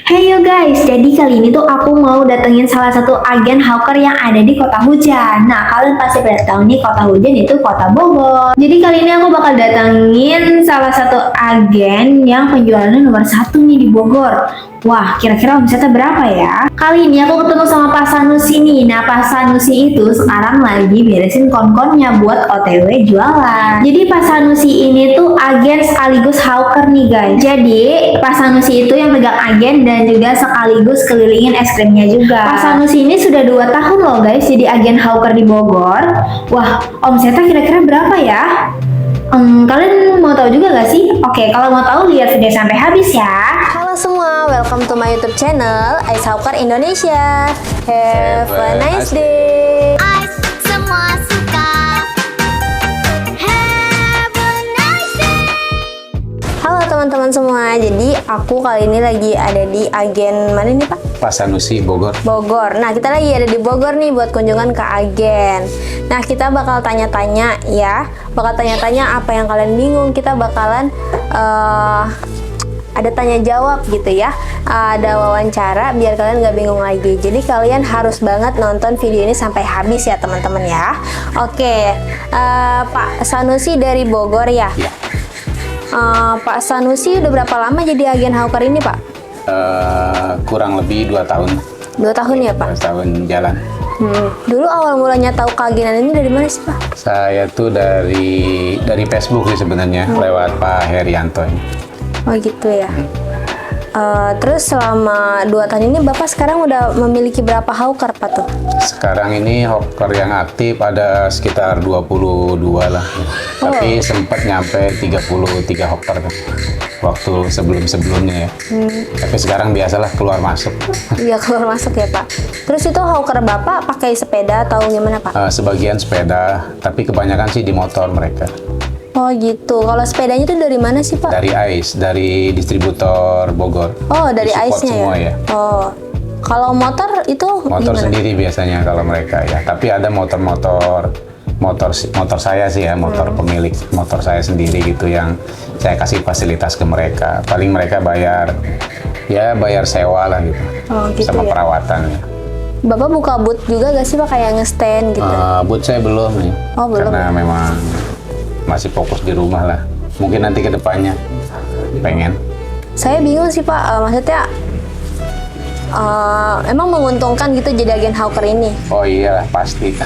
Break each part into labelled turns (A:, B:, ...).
A: Hey yo guys, jadi kali ini tuh aku mau datengin salah satu agen hawker yang ada di kota hujan. Nah, kalian pasti pada tahu nih kota hujan itu kota Bogor. Jadi kali ini aku bakal datengin salah satu agen yang penjualannya nomor satu nih di Bogor. Wah, kira-kira omsetnya berapa ya? Kali ini aku ketemu sama Pak Sanusi nih. Nah, Pak Sanusi itu sekarang lagi beresin kon-konnya buat OTW jualan. Jadi Pak Sanusi ini tuh agen sekaligus hawker nih guys. Jadi Pak Sanusi itu yang pegang agen dan juga sekaligus kelilingin es krimnya juga. Pak Sanusi ini sudah 2 tahun loh guys jadi agen hawker di Bogor. Wah, omsetnya kira-kira berapa ya? Kalian mau tahu juga gak sih? Oke, kalau mau tahu lihat video sampai habis ya.
B: Halo semua, welcome to my YouTube channel Ice Hawker Indonesia. Have a nice day.
C: Ice semua suka. Have a nice day.
B: Halo teman-teman semua. Jadi aku kali ini lagi ada di agen mana nih Pak?
D: Pak Sanusi, Bogor.
B: Bogor. Nah, kita lagi ada di Bogor nih buat kunjungan ke agen. Nah, kita bakal tanya-tanya ya. Bakal tanya-tanya apa yang kalian bingung. Kita bakalan ada tanya jawab gitu ya. Ada wawancara biar kalian nggak bingung lagi. Jadi kalian harus banget nonton video ini sampai habis ya teman-teman ya. Oke, Pak Sanusi dari Bogor ya.
D: Ya.
B: Pak Sanusi udah berapa lama jadi agen hawker ini Pak?
D: Kurang lebih 2 tahun.
B: 2 tahun ya Pak?
D: 2 tahun jalan.
B: Dulu awal mulanya tahu keagenan ini dari mana sih Pak?
D: Saya tuh dari Facebook sih sebenarnya, lewat Pak Herianto.
B: Oh gitu ya. Terus selama 2 tahun ini Bapak sekarang udah memiliki berapa hawker Pak tuh?
D: Sekarang ini hawker yang aktif ada sekitar 22 lah. Tapi sempat nyampe 33 hawker kan, waktu sebelum-sebelumnya ya. Tapi sekarang biasalah keluar masuk.
B: Iya keluar masuk ya Pak. Terus itu hawker Bapak pakai sepeda atau gimana Pak?
D: Sebagian sepeda, tapi kebanyakan sih di motor mereka.
B: Oh gitu. Kalau sepedanya itu dari mana sih Pak?
D: Dari ICE, dari distributor Bogor.
B: Oh dari
D: Support
B: ICE-nya
D: semua
B: ya? Oh. Kalau motor itu
D: Motor
B: gimana?
D: sendiri biasanya kalau mereka ya. Tapi ada motor saya sih ya, motor pemilik motor saya sendiri gitu yang saya kasih fasilitas ke mereka. Paling mereka bayar sewa lah gitu.
B: Oh gitu
D: Sama
B: ya.
D: perawatan ya.
B: Bapak buka booth juga gak sih Pak kayak nge-stand gitu?
D: Booth saya belum nih.
B: Oh, belum.
D: Karena memang masih fokus di rumah lah. Mungkin nanti ke depannya pengen.
B: Saya bingung sih Pak, maksudnya emang menguntungkan gitu jadi agen hawker ini?
D: Oh iyalah pasti.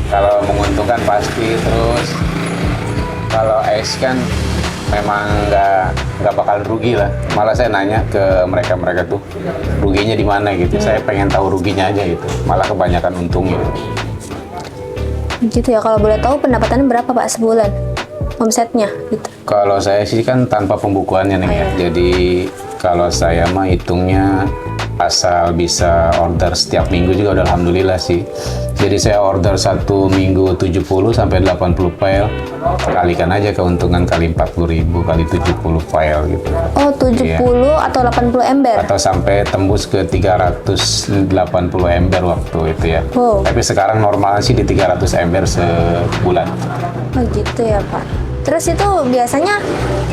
D: Kalau menguntungkan pasti. Terus kalau ICE kan memang nggak bakal rugi lah. Malah saya nanya ke mereka tuh ruginya di mana gitu. Saya pengen tahu ruginya aja gitu. Malah kebanyakan untungnya.
B: Gitu ya, kalau boleh tahu pendapatannya berapa Pak sebulan? Omsetnya gitu.
D: Kalau saya sih kan tanpa pembukuannya nih ya. Jadi kalau saya mah hitungnya asal bisa order setiap minggu juga udah alhamdulillah sih. Jadi saya order 1 minggu 70 sampai 80 file. Kalikan aja keuntungan kali 40.000 kali 70 file gitu.
B: Oh 70 atau 80 ember?
D: Atau sampai tembus ke 380 ember waktu itu ya.
B: Wow.
D: Tapi sekarang normal sih di 300 ember sebulan.
B: Oh gitu ya Pak. Terus itu biasanya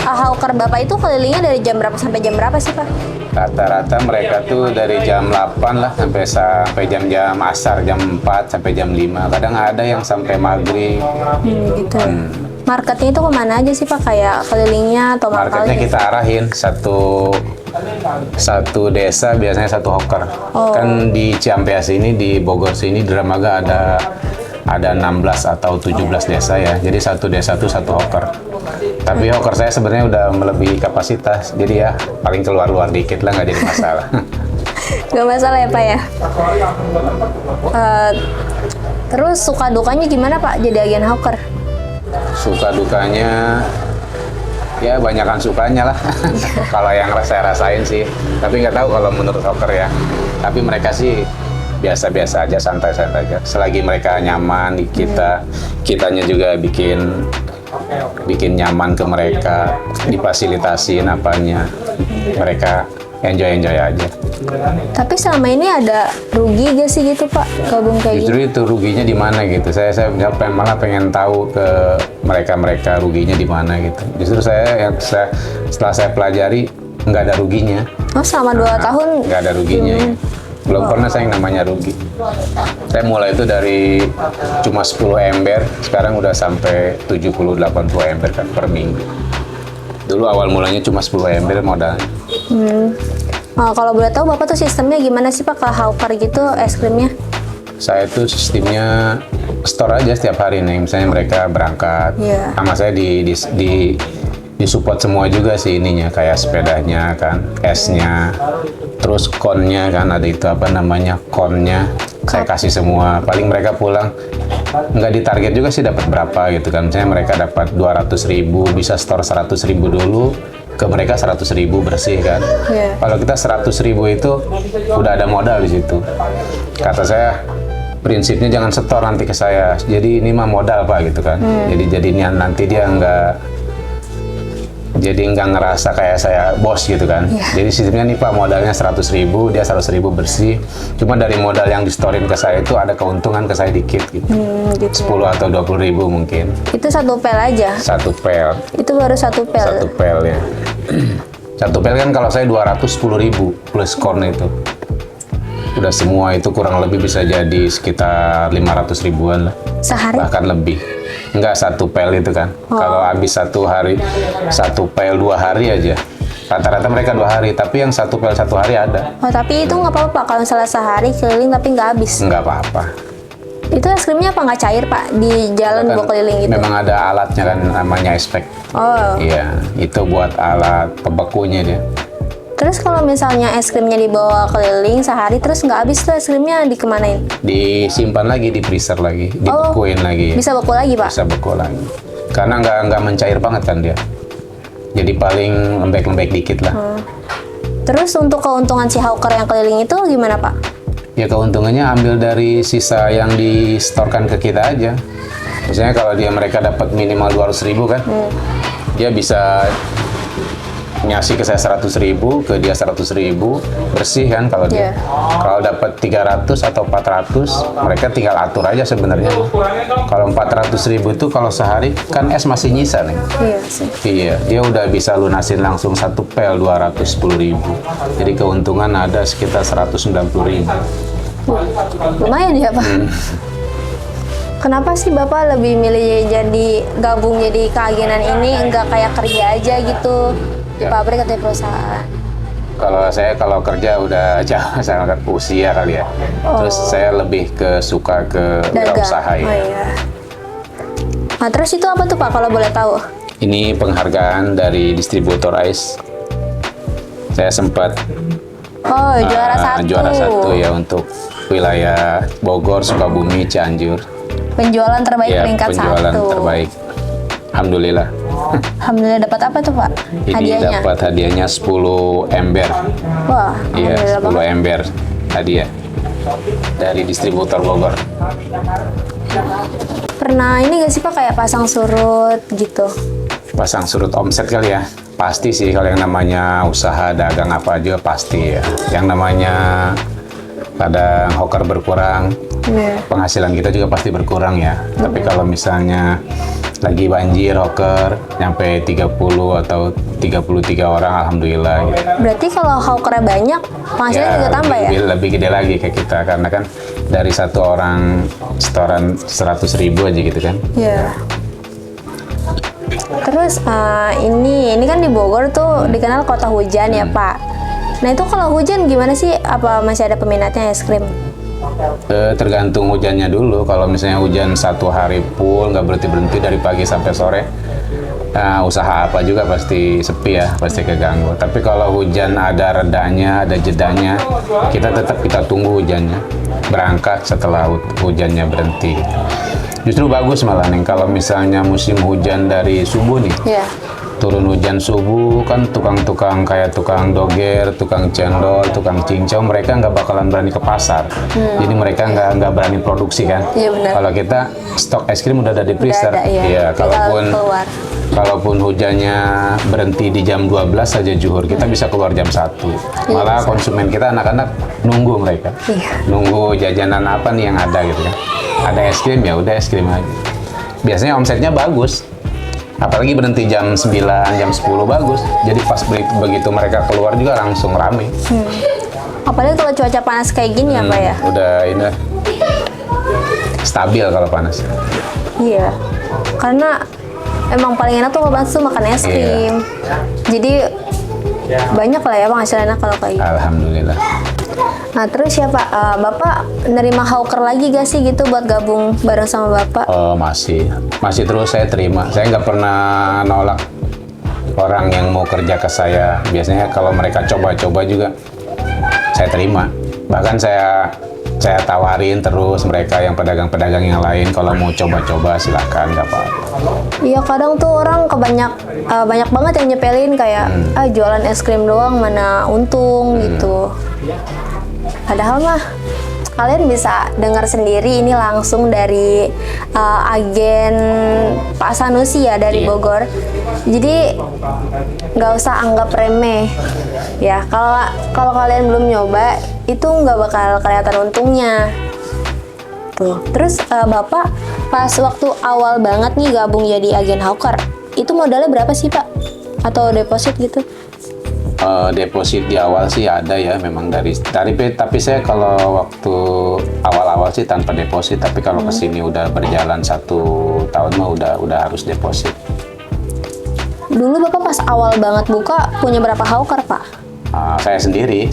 B: hawker Bapak itu kelilingnya dari jam berapa sampai jam berapa sih Pak?
D: Rata-rata mereka tuh dari jam 8 lah sampai jam-jam asar, jam 4 sampai jam 5. Kadang ada yang sampai maghrib.
B: Gitu. Marketnya itu kemana aja sih Pak? Kayak kelilingnya atau
D: Marketnya
B: makalnya?
D: kita arahin satu desa biasanya satu hawker.
B: Oh.
D: Kan di Ciampea sini, di Bogor sini, Dramaga ada 16 atau 17 desa ya. Jadi satu desa tuh satu hawker. Tapi hawker saya sebenarnya udah melebihi kapasitas. Jadi ya paling keluar-luar dikit lah, nggak jadi masalah.
B: Gak masalah ya Pak ya? Terus suka dukanya gimana Pak jadi agen hawker?
D: Suka dukanya ya banyakan sukanya lah. Kalau yang saya rasain sih. Tapi nggak tahu kalau menurut hawker ya. Tapi mereka sih biasa-biasa aja, santai-santai aja. Selagi mereka nyaman di kita, kitanya juga bikin nyaman ke mereka, difasilitasin apanya, mereka enjoy aja.
B: Tapi selama ini ada rugi gak sih gitu Pak gabung kayak
D: Justru
B: gini?
D: itu ruginya di mana gitu. Saya malah pengen tahu ke mereka ruginya di mana gitu. Justru setelah saya pelajari nggak ada ruginya.
B: Oh, selama 2 tahun.
D: Nggak ada ruginya ya. Belum pernah saya yang namanya rugi. Saya mulai itu dari cuma 10 ember, sekarang udah sampai 70-80 ember kan per minggu. Dulu awal mulanya cuma 10 ember modalnya.
B: Oh, kalau boleh tahu Bapak tuh sistemnya gimana sih Pak ke Hawker gitu es krimnya?
D: Saya tuh sistemnya store aja setiap hari nih. Misalnya mereka berangkat,
B: Iya.
D: sama saya di support semua juga sih ininya, kayak sepedanya kan, esnya, terus konnya kan, ada itu apa namanya, konnya saya kasih semua. Paling mereka pulang nggak ditarget juga sih dapat berapa gitu kan. Misalnya mereka dapat 200.000, bisa store 100.000 dulu, ke mereka 100.000 bersih kan.
B: Iya.
D: Kalau kita 100.000 itu udah ada modal di situ. Kata saya, prinsipnya jangan setor nanti ke saya. Jadi ini mah modal Pak gitu kan. Jadi jadinya nanti dia nggak ngerasa kayak saya bos gitu kan. Jadi sistemnya nih Pak, modalnya 100.000, dia 100.000 bersih. Cuma dari modal yang di-storein ke saya itu ada keuntungan ke saya dikit gitu.
B: Gitu.
D: 10 atau 20.000 mungkin.
B: Itu 1 pel aja.
D: Satu pel.
B: Itu baru 1 pel.
D: Satu pel ya. Satu pel kan kalau saya 210.000 plus corn itu. Udah semua itu kurang lebih bisa jadi sekitar 500 ribuan lah.
B: Sehari?
D: Bahkan lebih. Enggak, satu pel itu kan. Kalau habis satu hari, satu pel 2 hari aja. Rata-rata mereka 2 hari, tapi yang satu pel 1 hari ada.
B: Oh, tapi itu nggak apa-apa Pak kalau misalnya sehari keliling tapi nggak habis.
D: Enggak apa-apa.
B: Itu es krimnya apa nggak cair Pak di jalan
D: Kan
B: bawa keliling gitu?
D: memang ada alatnya kan, namanya espek.
B: Oh.
D: Iya, itu buat alat pembekunya dia.
B: Terus kalau misalnya es krimnya dibawa keliling sehari terus nggak habis tuh es krimnya dikemanain?
D: Disimpan lagi di freezer lagi, dibekuin lagi.
B: Bisa beku lagi Pak?
D: Bisa beku lagi. Karena nggak mencair banget kan dia. Jadi paling lembek-lembek dikit lah.
B: Terus untuk keuntungan si Hawker yang keliling itu gimana Pak?
D: Ya keuntungannya ambil dari sisa yang distorkan ke kita aja. Misalnya kalau mereka dapat minimal 200.000 kan, dia bisa ngasih ke saya 100.000, ke dia 100.000, bersih kan kalau dia. Kalau dapat 300 atau 400, mereka tinggal atur aja sebenarnya. Kalau 400.000 itu kalau sehari kan es masih nyisa nih.
B: Iya sih.
D: Iya, dia udah bisa lunasin langsung satu pel 210.000. Jadi keuntungan ada sekitar 190.000.
B: Lumayan ya Pak? Kenapa sih Bapak lebih milih gabung jadi keagenan ini, enggak kayak kerja aja gitu di pabrik atau di perusahaan?
D: Kalau kerja udah jauh sangat usia kali ya. Terus saya lebih suka ke wirausaha ya.
B: Oh iya. Nah terus itu apa tuh Pak kalau boleh tahu?
D: Ini penghargaan dari distributor ice. Saya sempat
B: juara 1
D: ya untuk wilayah Bogor, Sukabumi, Cianjur.
B: Penjualan terbaik
D: Ya,
B: peringkat 1.
D: penjualan terbaik. Alhamdulillah.
B: Alhamdulillah. Dapat apa tuh Pak?
D: Ini
B: Hadiahnya?
D: dapat hadiahnya 10 ember.
B: Wah,
D: Iya,
B: alhamdulillah
D: 10
B: banget.
D: ember hadiah dari distributor Bogor.
B: Pernah ini gak sih Pak kayak pasang surut gitu?
D: Pasang surut omset kali ya. Pasti sih kalau yang namanya usaha dagang apa aja pasti ya. Yang namanya kadang Hawker berkurang, penghasilan kita juga pasti berkurang ya. Tapi kalau misalnya lagi banjir Hawker nyampe 30 atau 33 orang, alhamdulillah gitu.
B: Berarti kalau Hawkernya banyak, penghasilan juga tambah ya?
D: Lebih gede lagi ke kita karena kan dari satu orang setoran 100.000 aja gitu kan.
B: Iya. Terus ini kan di Bogor tuh dikenal kota hujan ya Pak. Nah itu kalau hujan gimana sih? Apa masih ada peminatnya es krim?
D: Tergantung hujannya dulu. Kalau misalnya hujan 1 hari full nggak berhenti dari pagi sampai sore, usaha apa juga pasti sepi ya, pasti keganggu. Tapi kalau hujan ada redanya, ada jedanya, kita tunggu hujannya berangkat setelah hujannya berhenti. Justru bagus malah nih kalau misalnya musim hujan dari subuh nih.
B: Iya.
D: Turun hujan subuh kan tukang-tukang kayak tukang doger, tukang cendol, tukang cincau, mereka nggak bakalan berani ke pasar. Jadi mereka nggak berani produksi kan.
B: Iya, benar.
D: Kalau kita stok es krim udah ada di freezer.
B: ada, iya.
D: Iya,
B: Tinggal keluar.
D: kalaupun hujannya berhenti di jam 12 saja zuhur, kita bisa keluar jam 1. Malah konsumen kita anak-anak nunggu mereka.
B: Iya.
D: Nunggu jajanan apa nih yang ada gitu kan. Ada es krim ya udah es krim aja. Biasanya omsetnya bagus. Apalagi berhenti jam 9, jam 10 bagus. Jadi pas begitu mereka keluar juga langsung rame.
B: Apalagi kalau cuaca panas kayak gini ya Pak ya.
D: Udah ini stabil kalau panas.
B: Iya. Karena emang paling enak tuh kalau panas tuh makan es krim. Jadi banyak lah ya penghasilannya kalau kayak gitu.
D: Alhamdulillah.
B: Nah terus ya Pak, Bapak nerima hawker lagi gak sih gitu buat gabung bareng sama Bapak?
D: Oh, masih terus saya terima. Saya nggak pernah nolak orang yang mau kerja ke saya. Biasanya kalau mereka coba-coba juga saya terima. Bahkan saya tawarin terus mereka yang pedagang-pedagang yang lain kalau mau coba-coba silahkan, nggak apa-apa.
B: Iya kadang tuh orang banyak banget yang nyepelin kayak jualan es krim doang mana untung gitu. Padahal mah kalian bisa dengar sendiri ini langsung dari agen Pak Sanusi ya dari Bogor. Jadi nggak usah anggap remeh ya. Kalau kalian belum nyoba itu nggak bakal kelihatan untungnya. Tuh. Terus Bapak pas waktu awal banget nih gabung jadi agen hawker, itu modalnya berapa sih Pak? Atau deposit gitu?
D: Deposit di awal sih ada ya, memang dari tapi saya kalau waktu awal-awal sih tanpa deposit, tapi kalau kesini udah berjalan 1 tahun mah udah harus deposit.
B: Dulu Bapak pas awal banget buka punya berapa hawker Pak?
D: Saya sendiri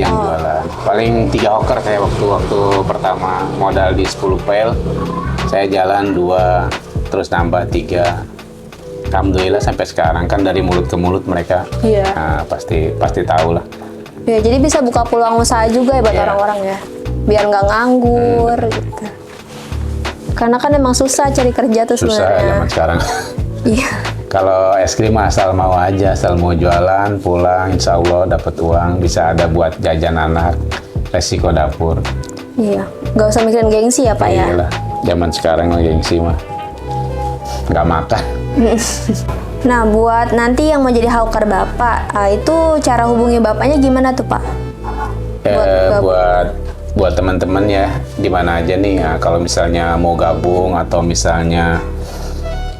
D: yang jualan. Paling 3 hawker saya waktu pertama modal di 10 pel, saya jalan 2, terus nambah 3. Alhamdulillah sampai sekarang kan dari mulut ke mulut mereka pasti tahu lah.
B: Ya jadi bisa buka peluang usaha juga ya buat orang-orang ya, biar nggak nganggur gitu. Karena kan emang susah cari kerja tuh
D: Susah
B: sebenarnya.
D: zaman sekarang.
B: Iya.
D: Kalau es krim asal mau aja, asal mau jualan, pulang, insya Allah dapat uang, bisa ada buat jajan anak, resiko dapur.
B: Iya. Nggak usah mikirin gengsi ya Pak ya.
D: Iyalah, zaman sekarang mah gengsi mah nggak makan.
B: Nah, buat nanti yang mau jadi hawker Bapak, itu cara hubungi Bapaknya gimana tuh Pak?
D: Buat teman-teman ya, di mana aja nih ya, kalau misalnya mau gabung atau misalnya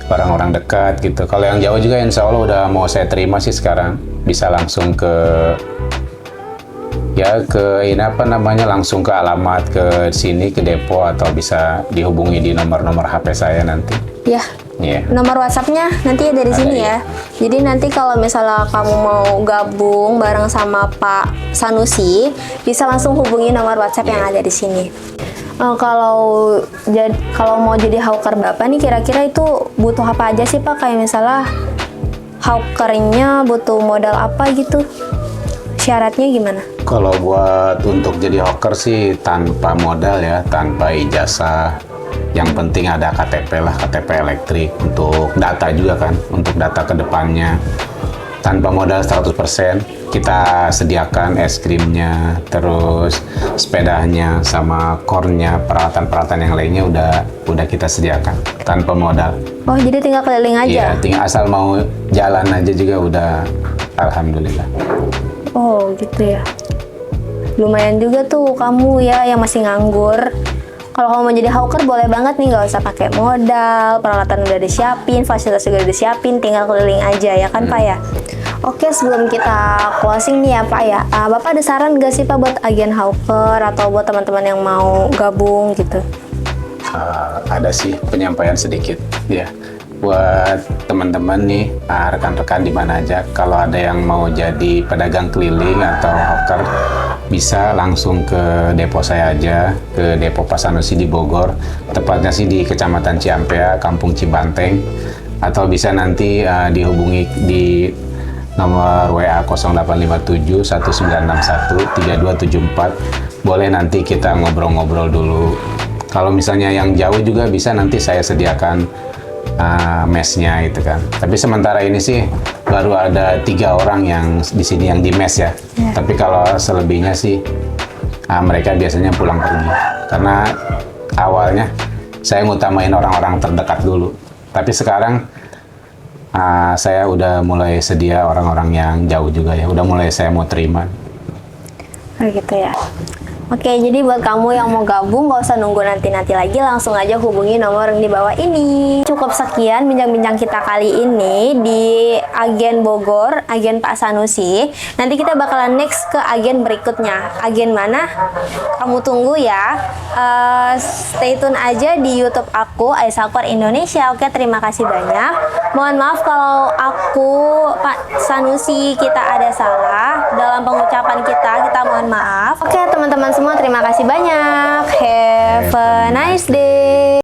D: orang-orang dekat gitu. Kalau yang jauh juga insya Allah udah mau saya terima sih sekarang. Bisa langsung langsung ke alamat ke sini, ke depo, atau bisa dihubungi di nomor-nomor HP saya nanti.
B: Ya.
D: Yeah.
B: Nomor WhatsApp-nya nanti dari
D: Ada,
B: sini
D: ya.
B: ya. Jadi nanti kalau misalnya kamu mau gabung bareng sama Pak Sanusi, bisa langsung hubungi nomor WhatsApp yang ada di sini. Kalau mau jadi hawker Bapak nih, kira-kira itu butuh apa aja sih Pak? Kayak misalnya hawkernya butuh modal apa gitu? Syaratnya gimana?
D: Kalau untuk jadi hawker sih tanpa modal ya, tanpa ijazah. Yang penting ada KTP lah, KTP elektrik untuk data juga kan, untuk data ke depannya. Tanpa modal 100%, kita sediakan es krimnya, terus sepedanya, sama core-nya, peralatan-peralatan yang lainnya udah kita sediakan tanpa modal.
B: Oh, jadi tinggal keliling aja?
D: Iya, tinggal asal mau jalan aja juga udah, alhamdulillah.
B: Oh, gitu ya. Lumayan juga tuh kamu ya yang masih nganggur. Kalau kamu mau jadi hawker boleh banget nih, nggak usah pakai modal, peralatan udah disiapin, fasilitas juga udah disiapin, tinggal keliling aja ya kan Pak ya. Oke, sebelum kita closing nih ya Pak ya, Bapak ada saran nggak sih Pak buat agen hawker atau buat teman-teman yang mau gabung gitu?
D: Ada sih penyampaian sedikit ya buat teman-teman nih, rekan-rekan di mana aja, kalau ada yang mau jadi pedagang keliling atau hawker, bisa langsung ke depo saya aja, ke depo Pak Sanusi di Bogor, tepatnya sih di Kecamatan Ciampea, Kampung Cibanteng, atau bisa nanti dihubungi di nomor WA 0857 1961 3274. Boleh nanti kita ngobrol-ngobrol dulu. Kalau misalnya yang jauh juga bisa nanti saya sediakan mesnya itu kan. Tapi sementara ini sih baru ada 3 orang yang di sini yang di mes ya. Tapi kalau selebihnya sih mereka biasanya pulang pergi. Karena awalnya saya ngutamain orang-orang terdekat dulu. Tapi sekarang saya udah mulai sedia orang-orang yang jauh juga ya. Udah mulai saya mau terima.
B: Oh gitu ya. Oke, jadi buat kamu yang mau gabung gak usah nunggu nanti-nanti lagi, langsung aja hubungi nomor yang di bawah ini. Cukup sekian bincang-bincang kita kali ini di agen Bogor, agen Pak Sanusi. Nanti kita bakalan next ke agen berikutnya. Agen mana? Kamu tunggu ya. Stay tune aja di YouTube aku, Aisyah Indonesia. Oke, terima kasih banyak. Mohon maaf kalau aku, Pak Sanusi, kita ada salah dalam pengucapan kita mohon maaf. Oke, teman-teman semua, terima kasih banyak. Have a nice day.